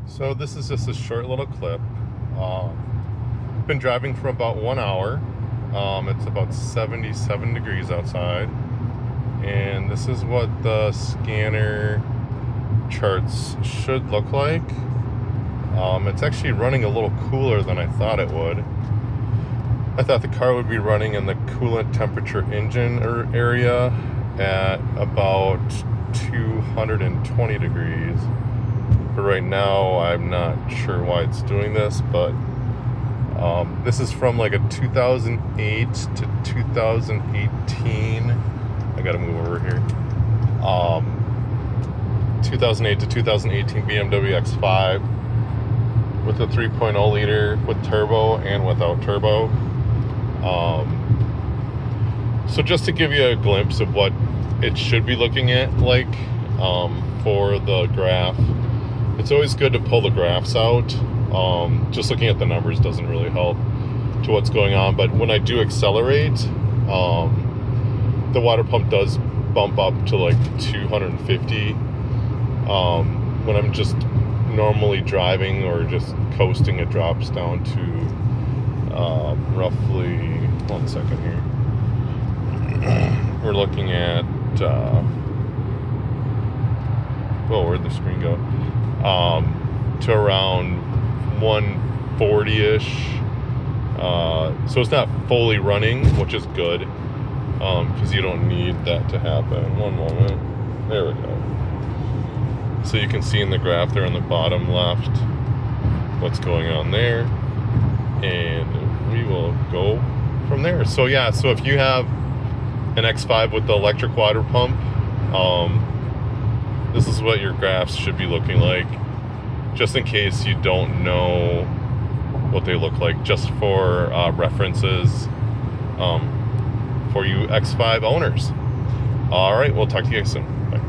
So this is just a short little clip. Been driving for about 1 hour. It's about 77 degrees outside. And this is what the scanner charts should look like. It's actually running a little cooler than I thought it would. I thought the car would be running in the coolant temperature engine area at about 220 degrees. But right now, I'm not sure why it's doing this, but this is from like a 2008 to 2018. I gotta move over here. 2008 to 2018 BMW X5 with a 3.0 liter with turbo and without turbo. So just to give you a glimpse of what it should be looking at like for the graph, it's always good to pull the graphs out. Just looking at the numbers doesn't really help to what's going on, but when I do accelerate, the water pump does bump up to like 250. When I'm just normally driving or just coasting, it drops down to roughly, 1 second here. We're looking at, where'd the screen go? To around 140-ish. So it's not fully running, which is good, because you don't need that to happen. One moment. There we go. So you can see in the graph there on the bottom left what's going on there, and we will go from there. So yeah, so if you have an X5 with the electric water pump, this is what your graphs should be looking like, just in case you don't know what they look like, just for references for you X5 owners. All right, we'll talk to you guys soon. Bye.